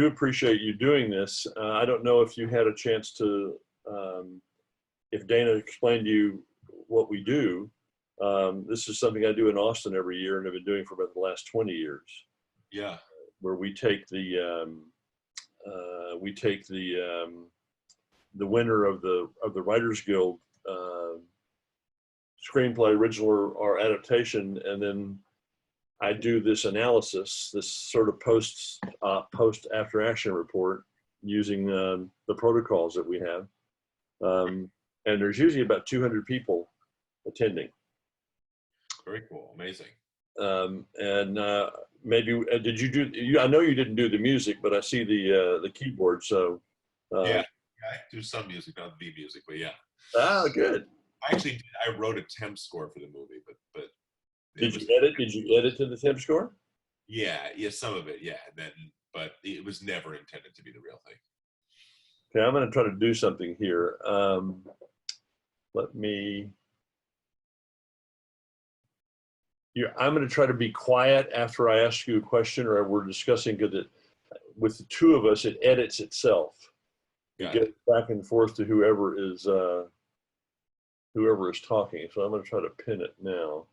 do appreciate you doing this. I don't know if you had a chance to, if Dana explained to you what we do. This is something I do in Austin every year, and I've been doing for about the last 20 years. Yeah. Where we take the winner of the Writers Guild screenplay, original or adaptation, and then I do this analysis, this sort of post after action report using the protocols that we have, and there's usually about 200 people attending. Very cool, amazing. Maybe did you do? I know you didn't do the music, but I see the keyboard. So yeah, I do some music, not the music, but yeah. Ah, good. I wrote a temp score for the movie, but did you edit to the temp score? Yeah, some of it, yeah. But it was never intended to be the real thing. Okay, I'm going to try to do something here. I'm going to try to be quiet after I ask you a question, or we're discussing, because with the two of us, it edits itself. It gets back and forth to whoever is talking. So I'm going to try to pin it now.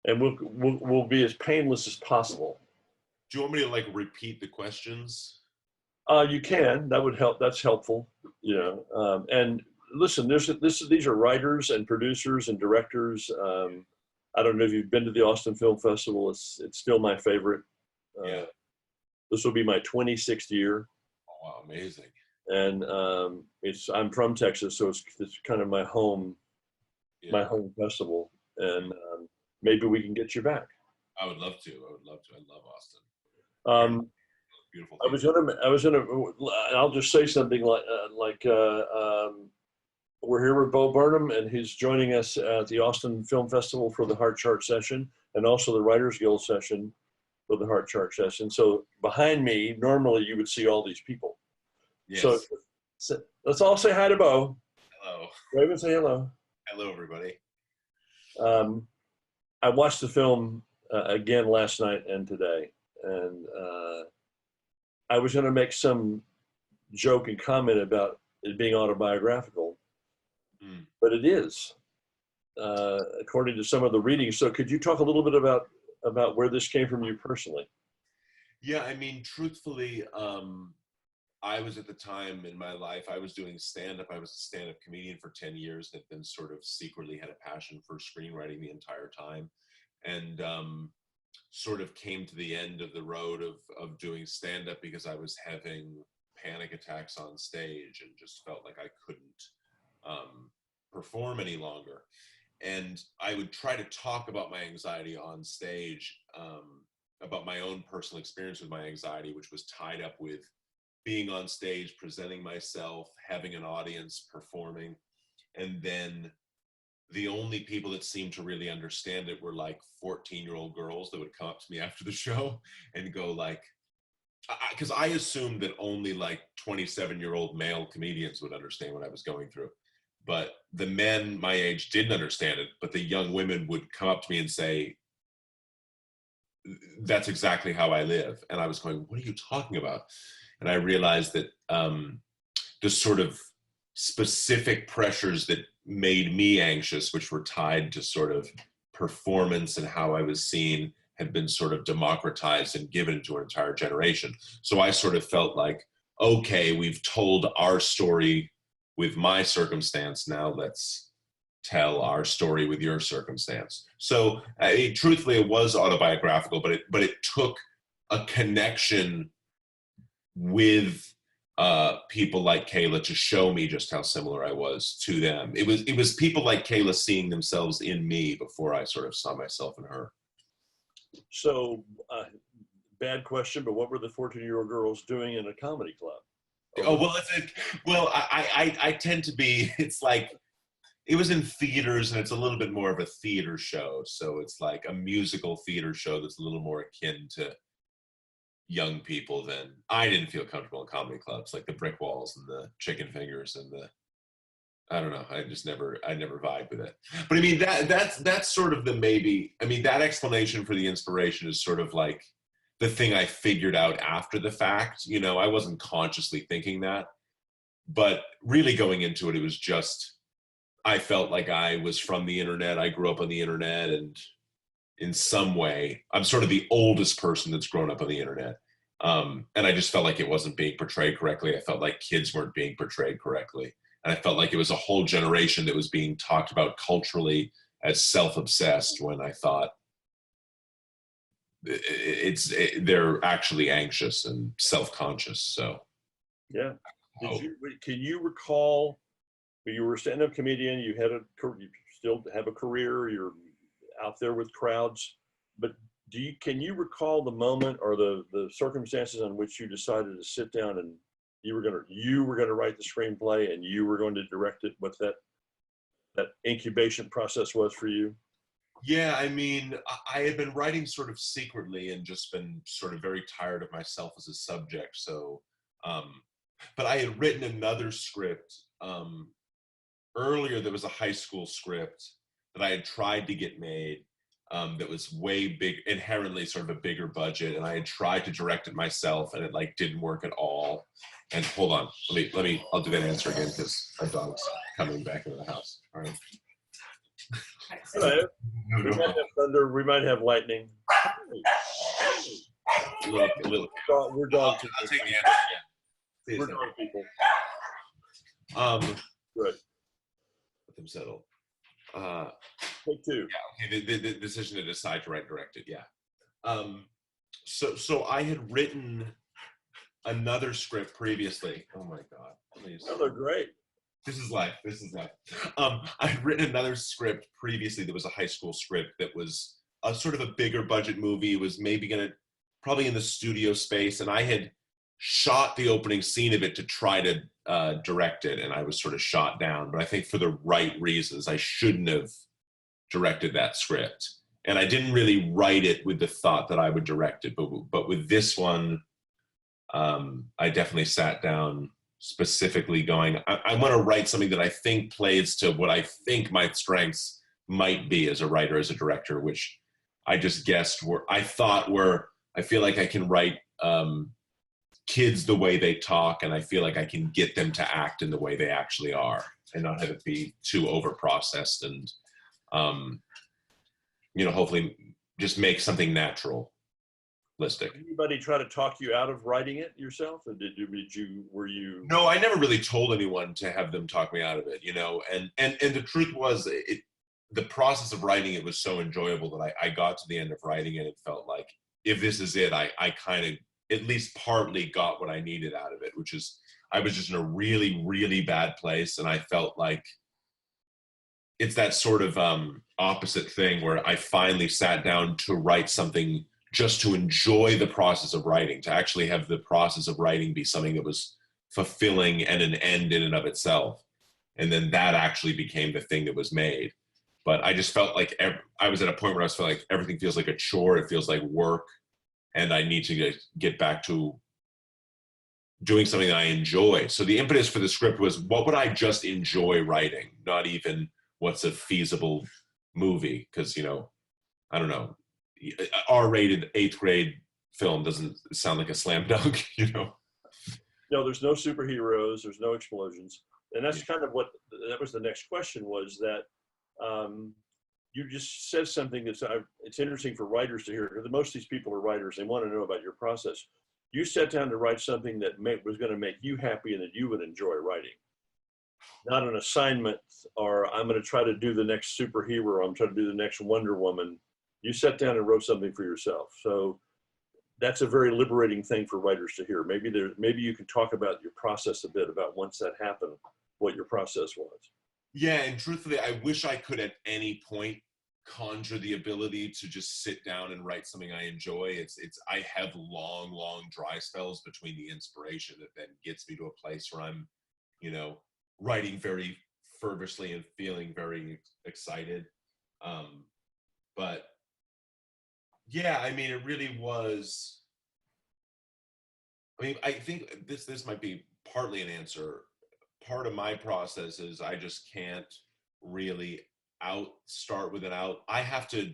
And we'll be as painless as possible. Do you want me to repeat the questions? You can. That would help. That's helpful. And listen, these are writers and producers and directors. I don't know if you've been to the Austin Film Festival. It's still my favorite. Yeah. This will be my 26th year. Oh, wow, amazing. And I'm from Texas, so it's kind of my home, my home festival. And maybe we can get you back. I would love to. I love Austin. Beautiful. I'll just say something like we're here with Bo Burnham, and he's joining us at the Austin Film Festival for the Hart Chart session, and also the Writers Guild session for the Hart Chart session. So behind me, normally you would see all these people. Yes. So let's all say hi to Bo. Hello. Raven, say hello. Hello, everybody. I watched the film again last night and today, and I was going to make some joke and comment about it being autobiographical, but it is, according to some of the readings. So could you talk a little bit about where this came from you personally? Yeah, I mean, truthfully, I was at the time in my life, I was doing stand-up. I was a stand-up comedian for 10 years and then sort of secretly had a passion for screenwriting the entire time. And sort of came to the end of the road of doing stand-up because I was having panic attacks on stage and just felt like I couldn't perform any longer. And I would try to talk about my anxiety on stage, about my own personal experience with my anxiety, which was tied up with being on stage, presenting myself, having an audience, performing. And then the only people that seemed to really understand it were 14-year-old girls that would come up to me after the show and go because I assumed that only 27-year-old male comedians would understand what I was going through. But the men my age didn't understand it, but the young women would come up to me and say, that's exactly how I live. And I was going, what are you talking about? And I realized that the sort of specific pressures that made me anxious, which were tied to sort of performance and how I was seen, had been sort of democratized and given to an entire generation. So I sort of felt like, okay, we've told our story with my circumstance, now let's tell our story with your circumstance. So truthfully, it was autobiographical, but it took a connection with people like Kayla to show me just how similar I was to them. It was people like Kayla seeing themselves in me before I sort of saw myself in her. So, bad question, but what were the 14-year-old girls doing in a comedy club? I tend to be, it was in theaters, and it's a little bit more of a theater show. So it's like a musical theater show that's a little more akin to young people than I didn't feel comfortable in comedy clubs, like the Brick Walls and the Chicken Fingers and I don't know. I never vibed with it. But I mean, that's sort of that explanation for the inspiration is sort of the thing I figured out after the fact. You know, I wasn't consciously thinking that, but really going into it, it was just, I felt like I was from the internet. I grew up on the internet, and in some way, I'm sort of the oldest person that's grown up on the internet. And I just felt like it wasn't being portrayed correctly. I felt like kids weren't being portrayed correctly. And I felt like it was a whole generation that was being talked about culturally as self-obsessed, when I thought they're actually anxious and self-conscious. So Yeah. Can you recall when you were a stand-up comedian, you still have a career, you're out there with crowds, but can you recall the moment or the circumstances on which you decided to sit down and you were gonna write the screenplay and you were going to direct it? What that incubation process was for you? Yeah, I mean, I had been writing sort of secretly and just been sort of very tired of myself as a subject. So, but I had written another script earlier. There was a high school script that I had tried to get made, that was way big, inherently sort of a bigger budget, and I had tried to direct it myself, and it like didn't work at all. And hold on, I'll do that answer again because our dog's coming back into the house. All right. Hello. We might have thunder. We might have lightning. We're dog people. I'll take the answer again. We're dog people. Good. Let them settle. Take two. Yeah. Okay. The decision to decide to write and direct it. Yeah. So I had written another script previously. Oh my God. Oh, they're great. This is life. I'd written another script previously that was a high school script that was a sort of a bigger budget movie. It was probably in the studio space, and I had shot the opening scene of it to try to direct it, and I was sort of shot down. But I think for the right reasons, I shouldn't have directed that script, and I didn't really write it with the thought that I would direct it. But with this one, I definitely sat down specifically going, I want to write something that I think plays to what I think my strengths might be as a writer, as a director, which I just guessed I feel like I can write kids the way they talk, and I feel like I can get them to act in the way they actually are and not have it be too over processed, and hopefully just make something natural. Did anybody try to talk you out of writing it yourself, or were you? No, I never really told anyone to have them talk me out of it, and the truth was, the process of writing it was so enjoyable that I got to the end of writing it and felt like, if this is it, I kind of at least partly got what I needed out of it, which is I was just in a really, really bad place, and I felt like it's that sort of opposite thing where I finally sat down to write something just to enjoy the process of writing, to actually have the process of writing be something that was fulfilling and an end in and of itself. And then that actually became the thing that was made. But I just felt like I was at a point where I was feeling like everything feels like a chore. It feels like work. And I need to get back to doing something that I enjoy. So the impetus for the script was, what would I just enjoy writing? Not even what's a feasible movie. Because, I don't know. R-rated 8th grade film doesn't sound like a slam dunk, No, there's no superheroes, there's no explosions. And that's kind of that was the next question, was that you just said something it's interesting for writers to hear, because most of these people are writers. They want to know about your process. You sat down to write something that was going to make you happy and that you would enjoy writing. Not an assignment, or I'm going to try to do the next superhero, I'm trying to do the next Wonder Woman. You sat down and wrote something for yourself. So that's a very liberating thing for writers to hear. Maybe you can talk about your process a bit, about once that happened, what your process was. Yeah, and truthfully, I wish I could at any point conjure the ability to just sit down and write something I enjoy. I have long dry spells between the inspiration that then gets me to a place where I'm, writing very fervently and feeling very excited. But yeah, I mean, it really was. I mean, I think this might be partly an answer. Part of my process is I just can't really start with an out. I have to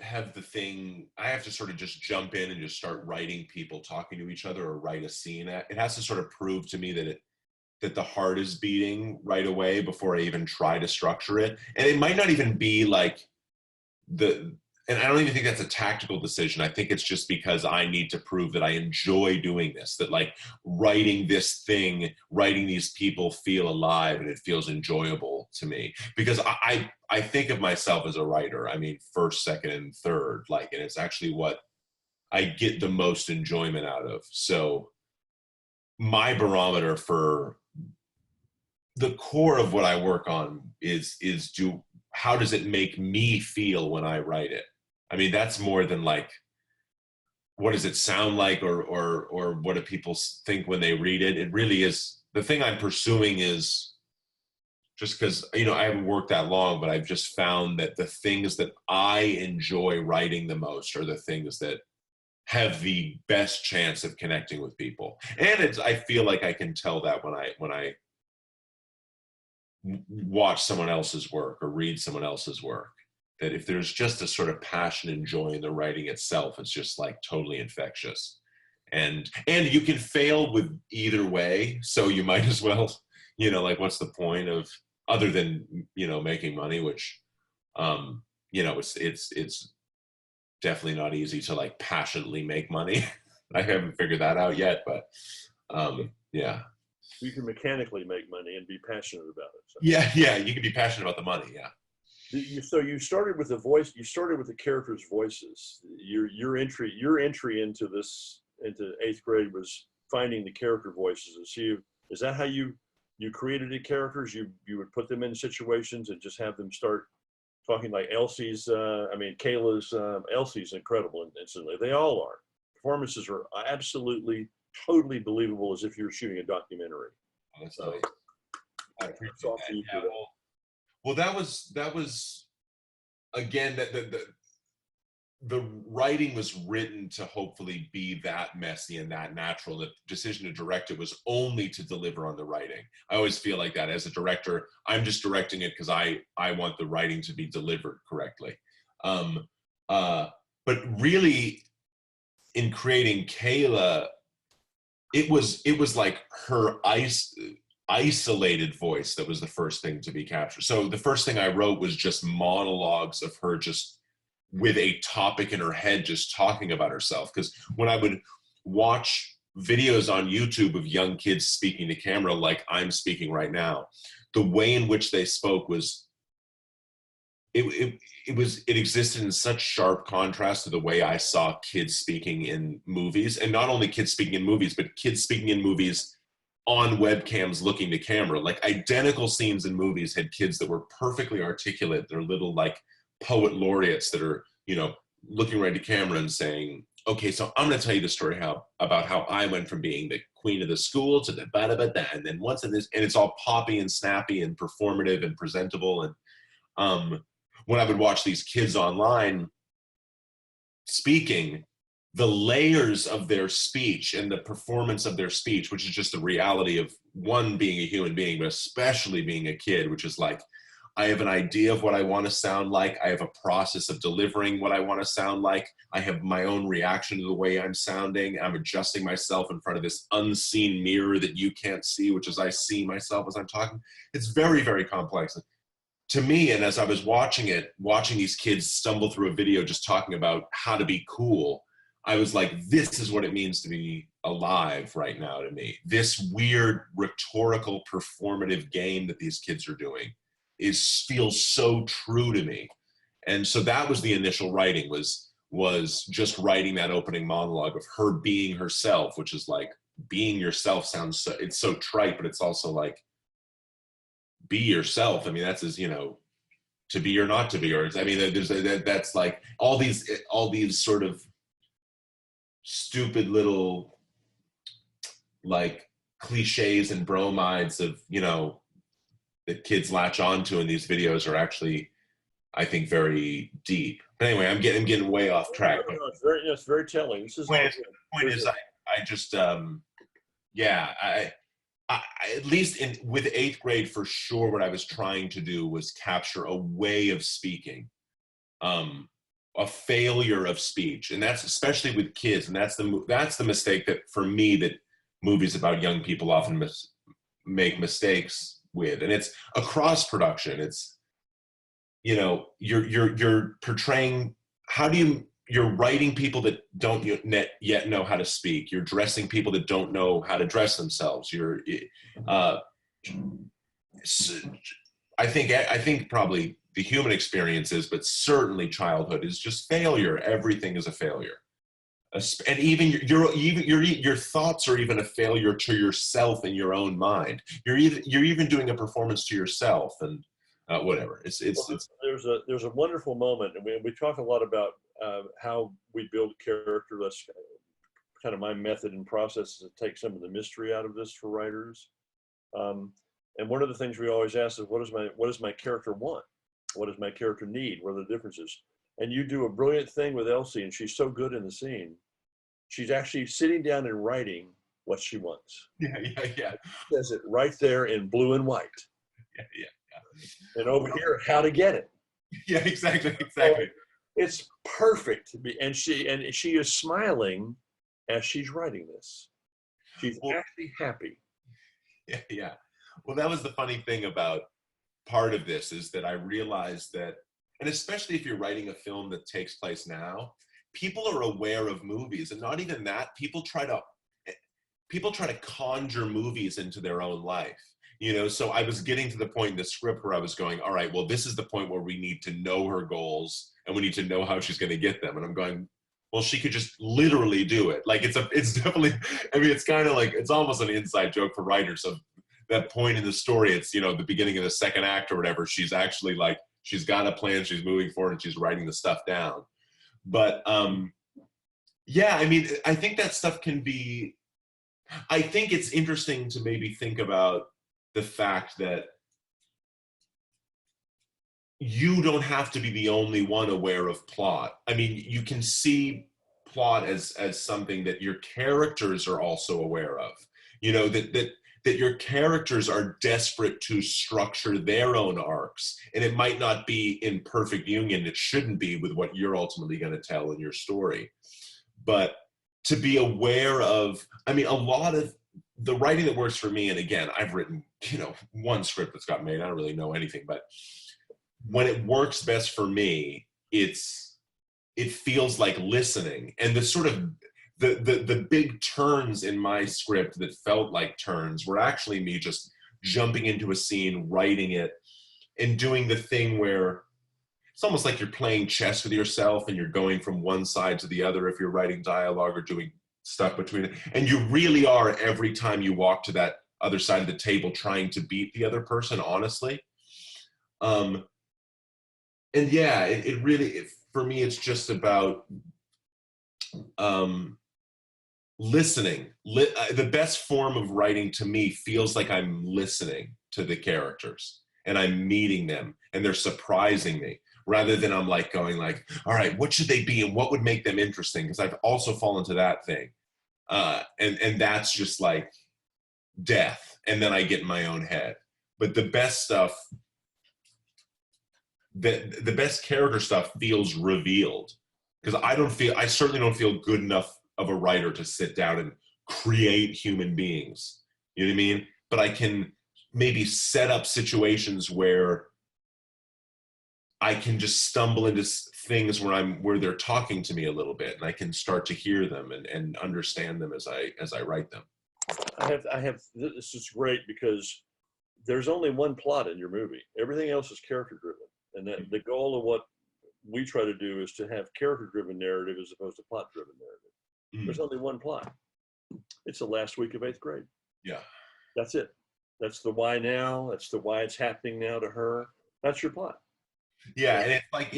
have the thing, I have to sort of just jump in and just start writing people talking to each other or write a scene. It has to sort of prove to me that the heart is beating right away before I even try to structure it. And it might not even be like and I don't even think that's a tactical decision. I think it's just because I need to prove that I enjoy doing this, that like writing this thing, writing these people feel alive and it feels enjoyable to me. Because I think of myself as a writer. I mean, first, second, and third, like, and it's actually what I get the most enjoyment out of. So my barometer for the core of what I work on is how does it make me feel when I write it? I mean, that's more than like, what does it sound like, or what do people think when they read it? It really is, the thing I'm pursuing is, just because, you know, I haven't worked that long, but I've just found that the things that I enjoy writing the most are the things that have the best chance of connecting with people. And I feel like I can tell that when I watch someone else's work or read someone else's work, that if there's just a sort of passion and joy in the writing itself, it's just like totally infectious. And you can fail with either way, so you might as well, you know, like, what's the point of, other than, you know, making money, which you know, it's definitely not easy to like passionately make money. I haven't figured that out yet, but yeah. You can mechanically make money and be passionate about it. So. Yeah, you can be passionate about the money. Yeah. So you started with the voice. You started with the characters' voices. Your entry into eighth grade was finding the character voices. Is that how you created the characters? You would put them in situations and just have them start talking, like Elsie's. Kayla's. Elsie's incredible instantly. They all are. Performances are absolutely, totally believable, as if you were shooting a documentary. Oh, that's nice. I appreciate that. Yeah, well, that was again, that the writing was written to hopefully be that messy and that natural. The decision to direct it was only to deliver on the writing. I always feel like that as a director. I'm just directing it because I want the writing to be delivered correctly. But really, in creating Kayla, it was like her isolated voice that was the first thing to be captured. So the first thing I wrote was just monologues of her just with a topic in her head, just talking about herself. Because when I would watch videos on YouTube of young kids speaking to camera like I'm speaking right now, the way in which they spoke was, it existed in such sharp contrast to the way I saw kids speaking in movies. And not only kids speaking in movies, but kids speaking in movies on webcams looking to camera. Like, identical scenes in movies had kids that were perfectly articulate. They're little like poet laureates that are, you know, looking right to camera and saying, okay, so I'm going to tell you the story about how I went from being the queen of the school to the ba-da-ba-da, and then once in this, and it's all poppy and snappy and performative and presentable. And when I would watch these kids online speaking, the layers of their speech and the performance of their speech, which is just the reality of one, being a human being, but especially being a kid, which is like, I have an idea of what I want to sound like. I have a process of delivering what I want to sound like. I have my own reaction to the way I'm sounding. I'm adjusting myself in front of this unseen mirror that you can't see, which is I see myself as I'm talking. It's very, very complex to me. And as I was watching these kids stumble through a video just talking about how to be cool, I was like, this is what it means to be alive right now to me. This weird rhetorical performative game that these kids are doing feels so true to me. And so that was the initial writing, was just writing that opening monologue of her being herself, which is like, being yourself sounds so, it's so trite, but it's also like, be yourself. I mean, that's as, you know, to be or not to be, or I mean, that's like all these sort of stupid little like cliches and bromides of, you know, that kids latch onto in these videos are actually, I think, very deep. But anyway, I'm getting way off track. No, it's very telling. This is point is, I just yeah, I at least with eighth grade for sure, what I was trying to do was capture a way of speaking a failure of speech, and that's especially with kids, and that's the mistake that for me that movies about young people often make mistakes with, and it's across production. It's, you know, you're portraying, how do you're writing people that don't yet know how to speak. You're dressing people that don't know how to dress themselves. Uh, I think probably the human experience is, but certainly childhood is just failure. Everything is a failure, and even your thoughts are even a failure to yourself in your own mind. You're even doing a performance to yourself, and whatever. There's a wonderful moment, and we talk a lot about how we build character. That's kind of my method and process, is to take some of the mystery out of this for writers. And one of the things we always ask is, what does my character want? What does my character need? What are the differences? And you do a brilliant thing with Elsie, and she's so good in the scene. She's actually sitting down and writing what she wants. Yeah. She says it right there in blue and white. Yeah. And over here, how to get it. Yeah, exactly. So it's perfect. And she is smiling as she's writing this. She's actually happy. Yeah. Well, that was the funny thing about part of this, is that I realized that, and especially if you're writing a film that takes place now, people are aware of movies, and not even that, people try to conjure movies into their own life. You know, so I was getting to the point in the script where I was going, all right, well, this is the point where we need to know her goals and we need to know how she's going to get them. And I'm going, well, she could just literally do it. Like, it's definitely, I mean, it's kind of like, it's almost an inside joke for writers. So that point in the story, it's, you know, the beginning of the second act or whatever, she's actually like, she's got a plan, she's moving forward, and she's writing the stuff down. But yeah, I mean, I think that stuff can be, I think it's interesting to maybe think about the fact that you don't have to be the only one aware of plot. I mean, you can see plot as something that your characters are also aware of. You know, that your characters are desperate to structure their own arcs, and it might not be in perfect union. It shouldn't be with what you're ultimately going to tell in your story. But to be aware of, I mean, a lot of the writing that works for me, and again, I've written, you know, one script that's got made. I don't really know anything, but when it works best for me, it feels like listening. And the sort of the big turns in my script that felt like turns were actually me just jumping into a scene, writing it, and doing the thing where it's almost like you're playing chess with yourself and you're going from one side to the other if you're writing dialogue or doing stuff between it. And you really are, every time you walk to that other side of the table, trying to beat the other person, honestly. And yeah, it really, for me, it's just about listening. The best form of writing to me feels like I'm listening to the characters and I'm meeting them and they're surprising me, rather than I'm like going like, all right, what should they be and what would make them interesting? Because I've also fallen to that thing. And that's just like death. And then I get in my own head. But the best stuff, the best character stuff feels revealed. Because I certainly don't feel good enough of a writer to sit down and create human beings. You know what I mean? But I can maybe set up situations where I can just stumble into things where they're talking to me a little bit, and I can start to hear them and understand them as I write them. This is great because there's only one plot in your movie. Everything else is character driven, and that the goal of what we try to do is to have character driven narrative as opposed to plot driven narrative. Mm. There's only one plot. It's the last week of 8th grade. Yeah, that's it. That's the why now. That's the why it's happening now to her. That's your plot. Yeah, and it's like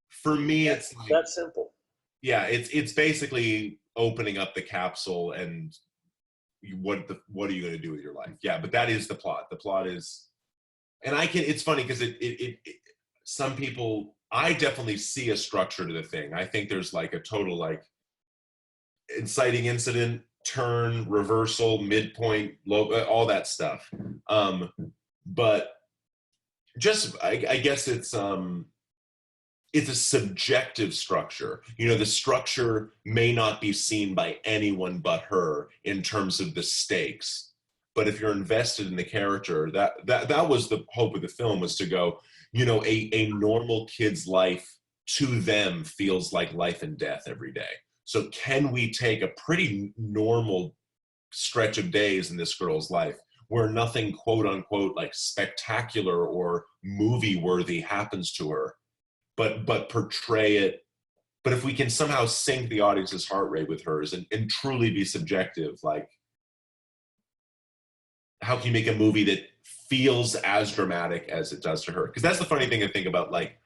for me, it's like, that simple. Yeah, it's basically opening up the capsule and what are you going to do with your life? Yeah, but that is the plot. The plot is, and it's funny because it some people, I definitely see a structure to the thing. I think there's like a total like inciting incident, turn, reversal, midpoint, all that stuff. But just I guess it's it's a subjective structure. You know, the structure may not be seen by anyone but her in terms of the stakes. But if you're invested in the character, that was the hope of the film, was to go, you know, a normal kid's life to them feels like life and death every day. So can we take a pretty normal stretch of days in this girl's life where nothing quote unquote like spectacular or movie worthy happens to her, but portray it. But if we can somehow sync the audience's heart rate with hers and truly be subjective, like, how can you make a movie that feels as dramatic as it does to her? Because that's the funny thing I think about like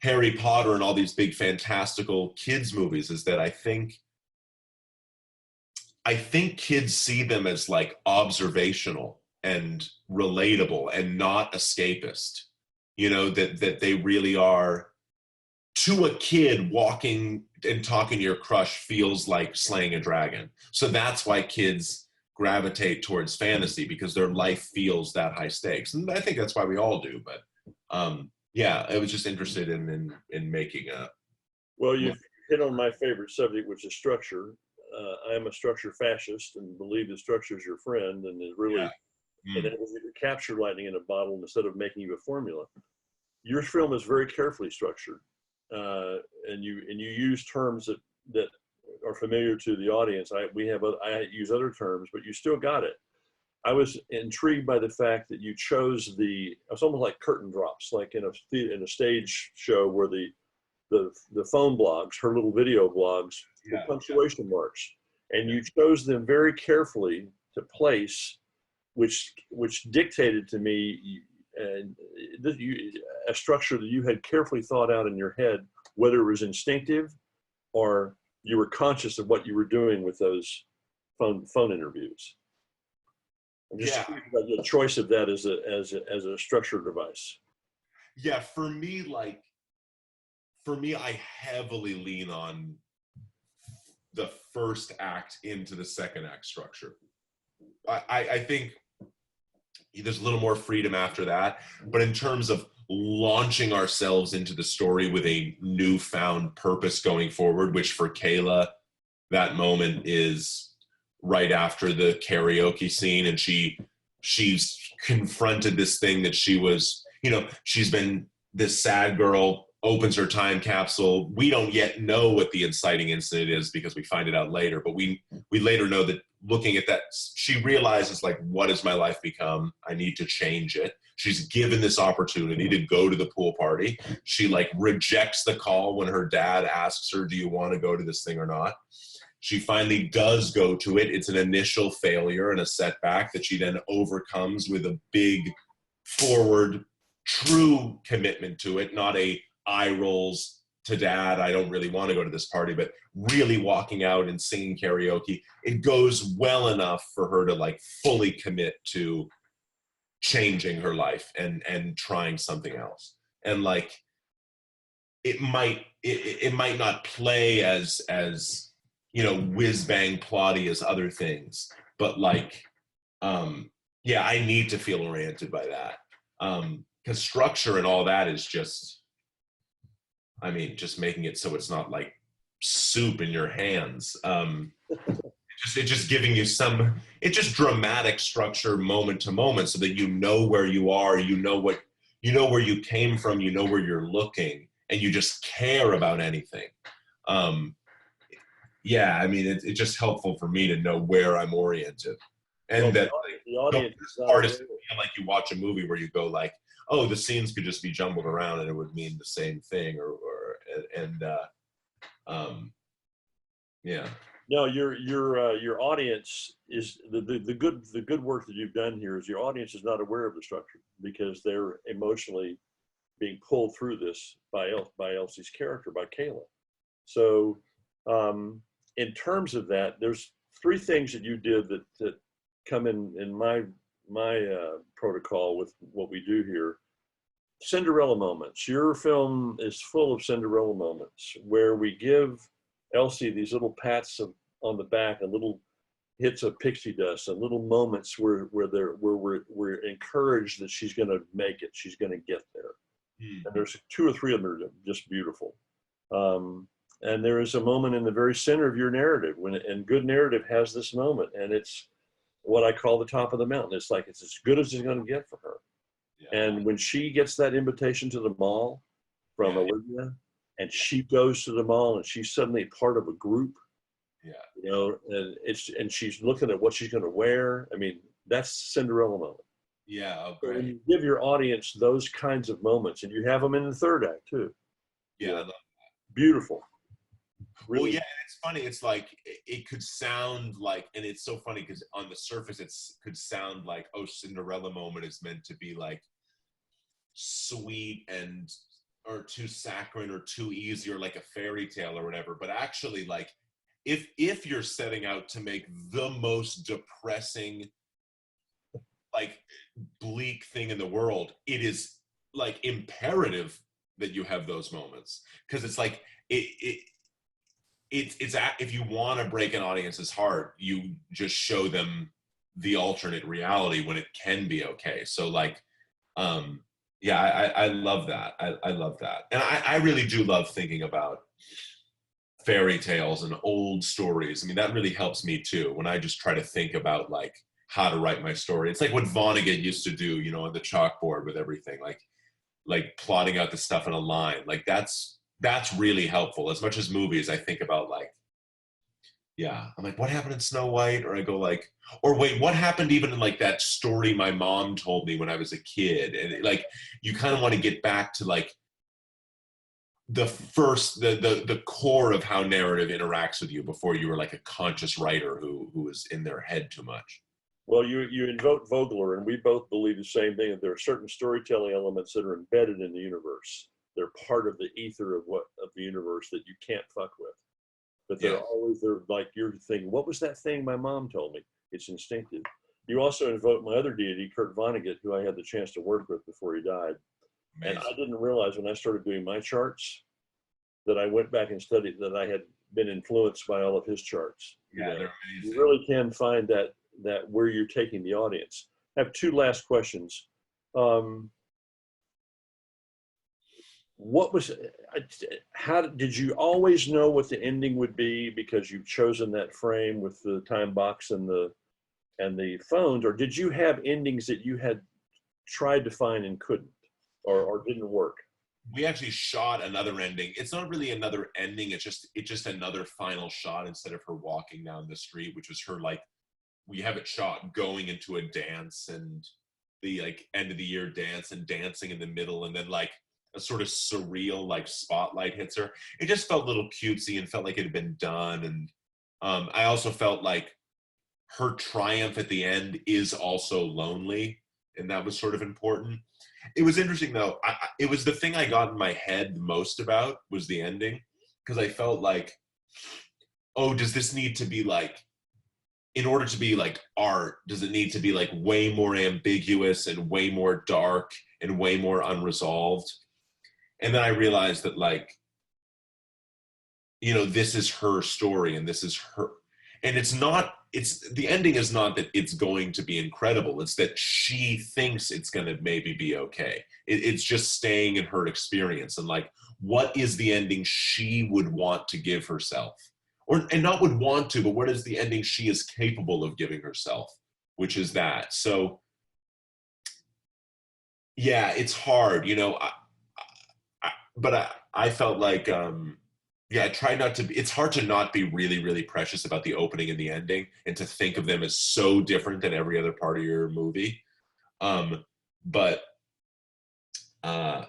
Harry Potter and all these big fantastical kids movies, is that I think kids see them as like observational and relatable and not escapist. You know, that they really are, to a kid, walking and talking to your crush feels like slaying a dragon. So that's why kids gravitate towards fantasy, because their life feels that high stakes. And I think that's why we all do. But yeah, I was just interested in making a. Well, you hit on my favorite subject, which is structure. I am a structure fascist and believe that structure is your friend, and it really enables you to capture lightning in a bottle instead of making you a formula. Your film is very carefully structured, and you use terms that are familiar to the audience. I use other terms, but you still got it. I was intrigued by the fact that you chose it's almost like curtain drops, like in a stage show where the phone blogs, her little video blogs, the punctuation marks, and you chose them very carefully to place, which dictated to me a structure that you had carefully thought out in your head, whether it was instinctive or you were conscious of what you were doing with those phone interviews. I'm just curious about the choice of that as a structure device. Yeah, for me, I heavily lean on the first act into the second act structure. I think there's a little more freedom after that, but in terms of launching ourselves into the story with a newfound purpose going forward, which for Kayla, that moment is right after the karaoke scene, and she's confronted this thing that she was, you know, she's been this sad girl, opens her time capsule. We don't yet know what the inciting incident is because we find it out later, but we later know that looking at that, she realizes, like, what has my life become? I need to change it. She's given this opportunity to go to the pool party. She like rejects the call when her dad asks her, do you want to go to this thing or not? She finally does go to it. It's an initial failure and a setback that she then overcomes with a big forward, true commitment to it, not a eye rolls to dad, I don't really want to go to this party, but really walking out and singing karaoke. It goes well enough for her to like fully commit to changing her life and trying something else. And like, it might not play as you know, whiz bang plotty as other things, but like, yeah, I need to feel oriented by that. Because structure and all that is just, I mean, just making it so it's not like soup in your hands. It's just giving you it's just dramatic structure moment to moment so that you know where you are, you know where you came from, you know where you're looking, and you just care about anything. Yeah, I mean, it's just helpful for me to know where I'm oriented. And that the audience is not artist feel like you watch a movie where you go like, oh, the scenes could just be jumbled around and it would mean the same thing, yeah. No, your audience is the good work that you've done here is your audience is not aware of the structure because they're emotionally being pulled through this by Elsie's character, by Kayla. So in terms of that, there's three things that you did that come in my protocol with what we do here. Cinderella moments. Your film is full of Cinderella moments where we give Elsie these little pats on the back and little hits of pixie dust and little moments where we're encouraged that she's going to make it, she's going to get there. Hmm. and there's two or three of them that are just beautiful. And there is a moment in the very center of your narrative and good narrative has this moment, and it's what I call the top of the mountain. It's like it's as good as it's going to get for her. Yeah. And when she gets that invitation to the mall from Yeah. Olivia, and she goes to the mall and she's suddenly part of a group, Yeah. you know, and she's looking at what she's going to wear. I mean, that's Cinderella moment. Yeah. Oh, So when great. you give your audience those kinds of moments, and you have them in the third act too, Yeah. you I know, love. beautiful, Well, really. yeah, and it's funny. It's like it could sound like, and it's so funny because on the surface, could sound like, oh, Cinderella moment is meant to be like sweet and or too saccharine or too easy or like a fairy tale or whatever. But actually, like, if you're setting out to make the most depressing, like bleak thing in the world, it is like imperative that you have those moments because it's like it's if you want to break an audience's heart, you just show them the alternate reality when it can be okay. So like, um, yeah, I love that. I love that, and I really do love thinking about fairy tales and old stories. I mean, that really helps me too when I just try to think about like how to write my story. It's like what Vonnegut used to do, you know, on the chalkboard with everything, like plotting out the stuff in a line. Like that's really helpful. As much as movies, I think about like, yeah, I'm like, what happened in Snow White? Or I go like, or wait, what happened even in like that story my mom told me when I was a kid? And it, like, you kind of want to get back to like the first, the core of how narrative interacts with you before you were like a conscious writer who was in their head too much. Well, you invoke Vogler, and we both believe the same thing, that there are certain storytelling elements that are embedded in the universe. They're part of the ether of the universe that you can't fuck with. But Yeah. they're like, you're thinking, what was that thing my mom told me? It's instinctive. You also invoke my other deity, Kurt Vonnegut, who I had the chance to work with before he died. And Amazing. I didn't realize when I started doing my charts that I went back and studied that I had been influenced by all of his charts. Yeah, You know, they're you amazing. really can find that where you're taking the audience. I have two last questions. Um, what was how did you always know what the ending would be because you've chosen that frame with the time box and the phones, or did you have endings that you had tried to find and couldn't, or didn't work? We actually shot another ending. It's not really another ending. It's just another final shot instead of her walking down the street, which was her like, we have it shot going into a dance and the like end of the year dance and dancing in the middle, and then like a sort of surreal like spotlight hits her. It just felt a little cutesy and felt like it had been done. And I also felt like her triumph at the end is also lonely, and that was sort of important. It was interesting though. It was the thing I got in my head most about was the ending, because I felt like, oh, does this need to be like, in order to be like art, does it need to be like way more ambiguous and way more dark and way more unresolved? And then I realized that like, you know, this is her story and this is her, and it's the ending is not that it's going to be incredible, it's that she thinks it's going to maybe be okay. It's just staying in her experience, and like, what is the ending she would want to give herself, or and not would want to, but what is the ending she is capable of giving herself, which is that. So yeah, it's hard, you know. But I felt like, yeah, I tried not to be, it's hard to not be really, really precious about the opening and the ending and to think of them as so different than every other part of your movie. But uh,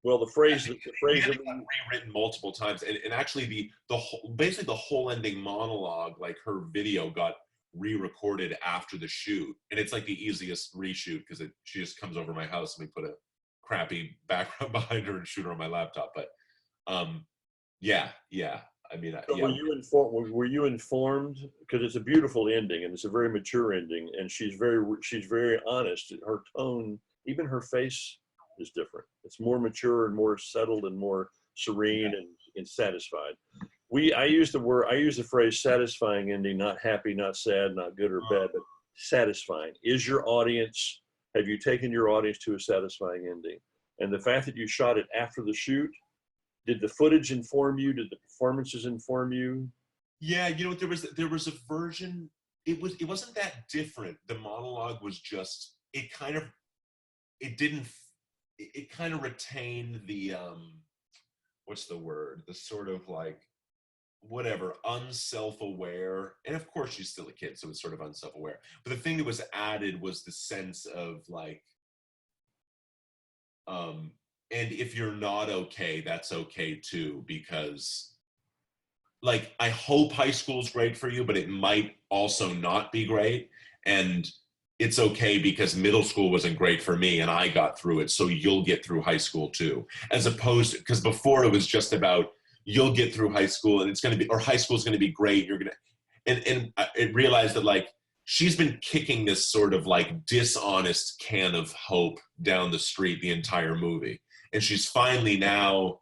Well, the the phrase ending that got we, rewritten multiple times, and actually the whole, basically the whole ending monologue, like her video got re-recorded after the shoot, and it's like the easiest reshoot because she just comes over my house and we put a crappy background behind her and shoot her on my laptop. But um, yeah. I mean, so yeah, were you informed, because it's a beautiful ending and it's a very mature ending, and she's very honest. Her tone, even her face, is different. It's more mature and more settled and more serene and satisfied. I use the phrase satisfying ending, not happy, not sad, not good or bad, but satisfying. Is your audience, have you taken your audience to a satisfying ending? and the fact that you shot it after the shoot, did the footage inform you? Did the performances inform you? Yeah, you know, there was a version. It wasn't that different. The monologue was just it kind of retained the what's the word? The sort of like whatever, unself-aware, and of course she's still a kid, so it's sort of unself-aware. But the thing that was added was the sense of like, and if you're not okay, that's okay too, because like I hope high school's great for you, but it might also not be great, and it's okay because middle school wasn't great for me and I got through it, so you'll get through high school too. As opposed to, because before it was just about you'll get through high school and it's going to be, or high school is going to be great. You're going to, and I realized that like she's been kicking this sort of like dishonest can of hope down the street the entire movie. And she's finally now,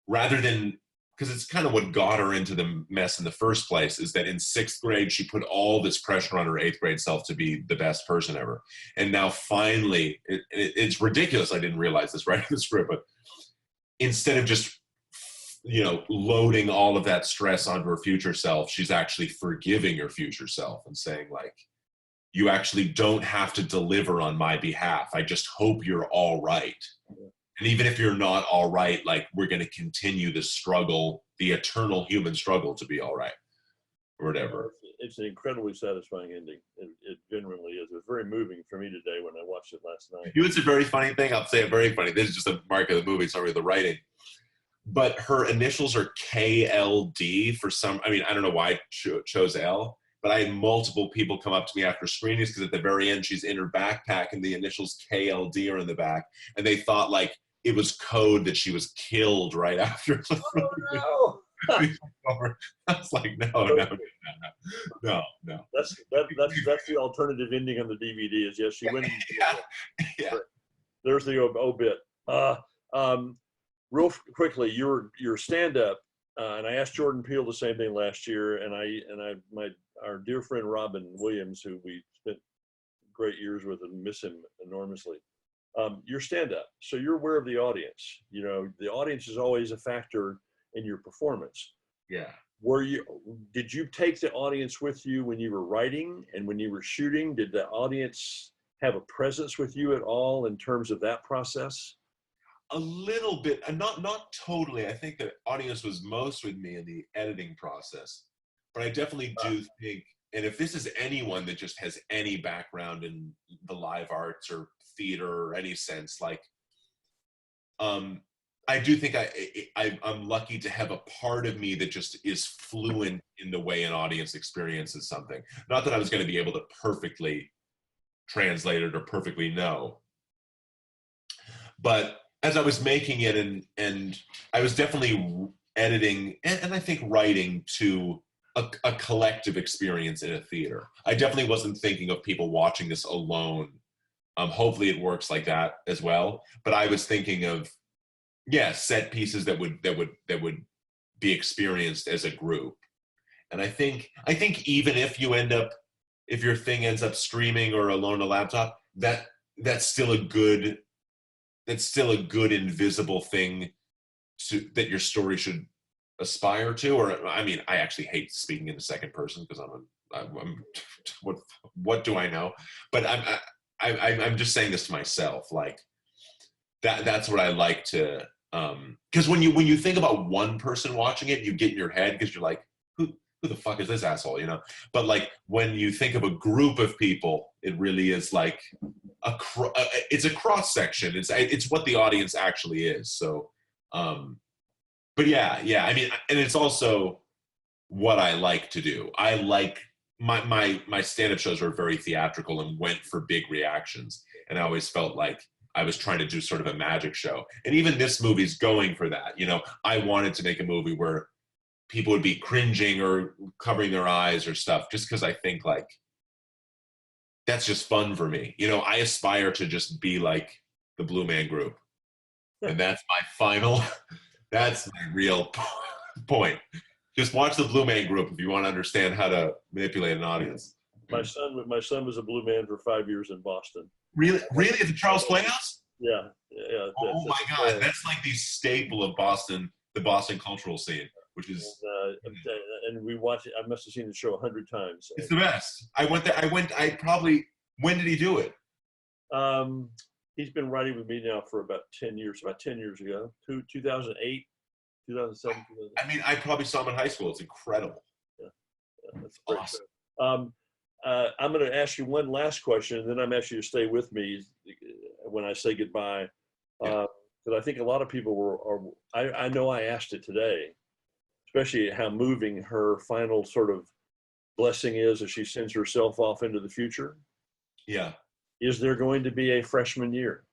rather than, because it's kind of what got her into the mess in the first place, is that in 6th grade, she put all this pressure on her 8th grade self to be the best person ever. And now finally, it's ridiculous. I didn't realize this right in the script, but instead of just, you know, loading all of that stress onto her future self, she's actually forgiving her future self and saying like, you actually don't have to deliver on my behalf. I just hope you're all right. And even if you're not all right, like we're going to continue the struggle, the eternal human struggle to be all right or whatever. It's an incredibly satisfying ending. It genuinely is. It was very moving for me today when I watched it last night. You know, it's a very funny thing. I'll say it very funny. This is just a mark of the movie. It's not really the writing. But her initials are KLD for some, I mean, I don't know why I chose L, but I had multiple people come up to me after screenings because at the very end, she's in her backpack and the initials KLD are in the back. And they thought like it was code that she was killed right after. Oh, no. I was like, no. That's the alternative ending on the DVD is yes, she went. Yeah. There's the obit. Real quickly, your stand-up, and I asked Jordan Peele the same thing last year, and our dear friend Robin Williams, who we spent great years with and miss him enormously. Your stand-up, so you're aware of the audience. You know, the audience is always a factor in your performance. Yeah. Did you take the audience with you when you were writing and when you were shooting? Did the audience have a presence with you at all in terms of that process? A little bit, and not totally. I think the audience was most with me in the editing process, but I definitely do think, and if this is anyone that just has any background in the live arts or theater or any sense, like, I do think I'm lucky to have a part of me that just is fluent in the way an audience experiences something. Not that I was going to be able to perfectly translate it or perfectly know, but as I was making it, and I was definitely editing and I think writing to a collective experience in a theater. I definitely wasn't thinking of people watching this alone. Hopefully it works like that as well. But I was thinking of, set pieces that would be experienced as a group. And I think even if your thing ends up streaming or alone on a laptop, that's still a good invisible thing that your story should aspire to. Or I mean, I actually hate speaking in the second person because I'm what do I know? But I'm just saying this to myself, like that's what I like to, because when you think about one person watching it, you get in your head because you're like, who the fuck is this asshole, you know? But like when you think of a group of people, it really is like it's a cross section. It's what the audience actually is. So, but yeah. I mean, and it's also what I like to do. I like my stand-up shows are very theatrical and went for big reactions. And I always felt like I was trying to do sort of a magic show. And even this movie's going for that. You know, I wanted to make a movie where people would be cringing or covering their eyes or stuff, just because I think like that's just fun for me. You know, I aspire to just be like the Blue Man Group. And that's that's my real point. Just watch the Blue Man Group if you want to understand how to manipulate an audience. My son was a Blue Man for 5 years in Boston. Really? At the Charles Playhouse? Yeah, yeah. Oh my God, that's like the staple of Boston, the Boston cultural scene, which is And we watched it. I must have seen the show 100 times. it's the best. I went there. I probably. When did he do it? Um, he's been writing with me now for about 10 years. About 10 years ago, 2008, 2007. I mean, I probably saw him in high school. It's incredible. Yeah, yeah, that's great. Awesome. I'm going to ask you one last question, and then I'm asking you to stay with me when I say goodbye. Yeah. Because I think a lot of people I know I asked it today, especially how moving her final sort of blessing is as she sends herself off into the future. Yeah. Is there going to be a freshman year?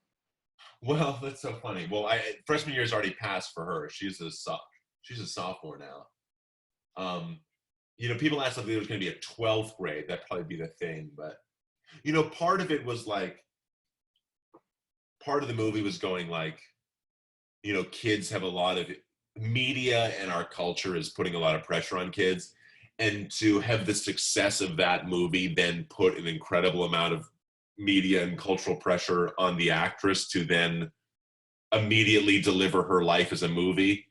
Well, that's so funny. Well, freshman year is already passed for her. She's a sophomore now. People asked if there was going to be a 12th grade. That'd probably be the thing. But, part of it was like, part of the movie was going like, kids have a lot of media and our culture is putting a lot of pressure on kids. And to have the success of that movie then put an incredible amount of media and cultural pressure on the actress to then immediately deliver her life as a movie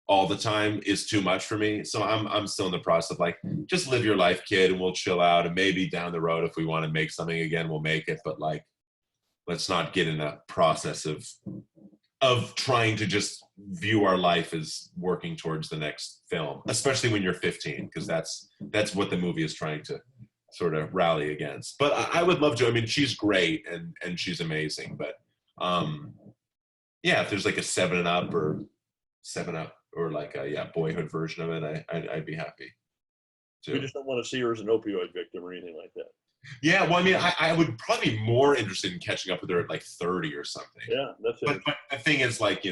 all the time is too much for me. So I'm still in the process of like, just live your life, kid, and we'll chill out. And maybe down the road, if we want to make something again, we'll make it. But like, let's not get in a process of trying to just view our life as working towards the next film, especially when you're 15, because that's what the movie is trying to sort of rally against. But I would love to. I mean, she's great and she's amazing. But yeah, if there's like a 7 Up or like a boyhood version of it, I'd be happy. We just don't want to see her as an opioid victim or anything like that. Yeah, well, I mean, I would probably be more interested in catching up with her at like 30 or something. Yeah, that's it. But the thing is, like,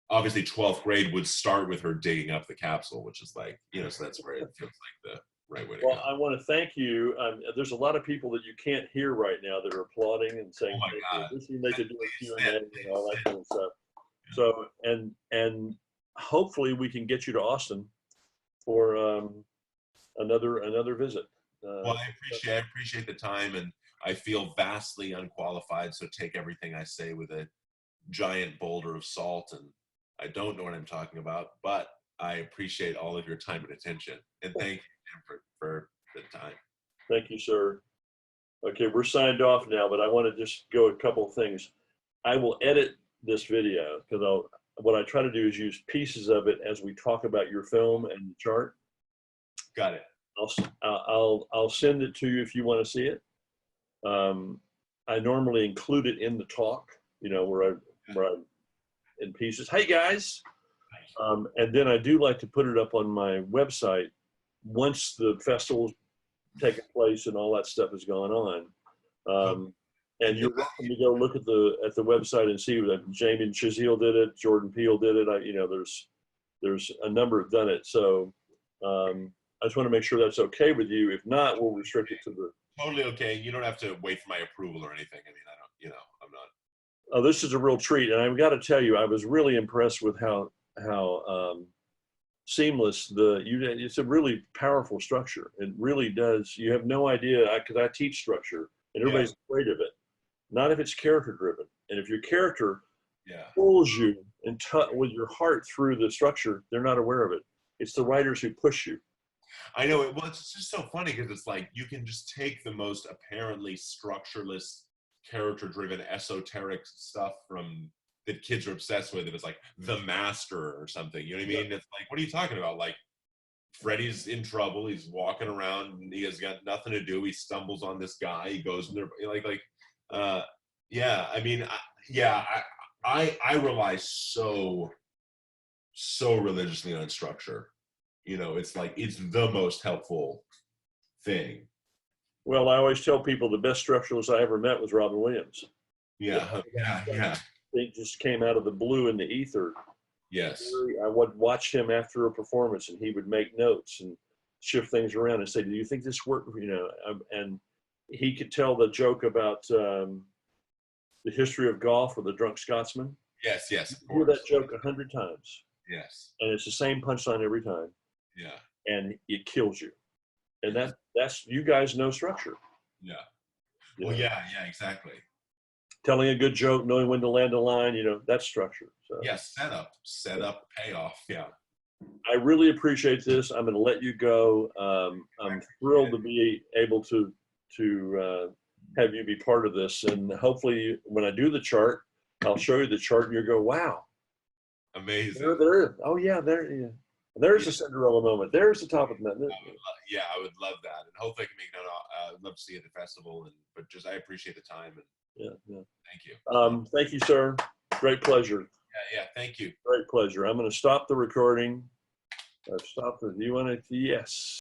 obviously 12th grade would start with her digging up the capsule, which is like, so that's where it feels like the right way to go. I want to thank you. There's a lot of people that you can't hear right now that are applauding and saying, "Oh my God, they could do a Q&A and all that kind of stuff." So, and hopefully we can get you to Austin for another visit. Well, I appreciate the time, and I feel vastly unqualified. So take everything I say with a giant boulder of salt, and I don't know what I'm talking about, but I appreciate all of your time and attention, and thank you for the time. Thank you, sir. Okay, we're signed off now, but I want to just go a couple of things. I will edit this video because what I try to do is use pieces of it as we talk about your film and the chart. Got it. I'll send it to you if you want to see it. I normally include it in the talk, where I'm in pieces. Hey guys, and then I do like to put it up on my website once the festival's taken place and all that stuff has gone on. And you're welcome to go look at the website and see that Jamie Chizil did it, Jordan Peele did it. There's a number have done it. So I just want to make sure that's okay with you. If not, we'll restrict it to the. Totally okay. You don't have to wait for my approval or anything. I mean, I'm not. Oh, this is a real treat, and I've got to tell you, I was really impressed with how seamless it's a really powerful structure. It really does. You have no idea, because I teach structure, and everybody's afraid of it. Not if it's character driven, and if your character pulls you and with your heart through the structure, they're not aware of it. It's the writers who push you. I know it. Well, it's just so funny because it's like you can just take the most apparently structureless, character-driven, esoteric stuff that kids are obsessed with. It was like The Master or something. You know what I mean? It's like, what are you talking about? Like, Freddy's in trouble. He's walking around. And he has got nothing to do. He stumbles on this guy. He goes in there. Yeah. I mean, I rely so religiously on structure. It's like it's the most helpful thing. Well, I always tell people the best structuralist I ever met was Robin Williams. Yeah. It just came out of the blue in the ether. Yes. I would watch him after a performance, and he would make notes and shift things around and say, "Do you think this worked?" And he could tell the joke about the history of golf with the drunk Scotsman. Yes. You hear that joke 100 times. Yes. And it's the same punchline every time. Yeah. And it kills you. And that's you guys know structure. Yeah. Well, yeah, exactly. telling a good joke, knowing when to land a line, that's structure. So Yeah, set up, payoff. Yeah. I really appreciate this. I'm going to let you go. I'm thrilled to be able to have you be part of this, and hopefully, when I do the chart, I'll show you the chart, and you go, "Wow, Amazing. oh yeah, yeah. There's Yeah. a Cinderella moment. There's the top of the mountain." Yeah, I would love that, and hopefully I can make it out. I'd love to see you at the festival, but just I appreciate the time, and Yeah. thank you. Thank you, sir. Great pleasure. Yeah, thank you. Great pleasure. I'm going to stop the recording. Stop the. Do you want to? Yes.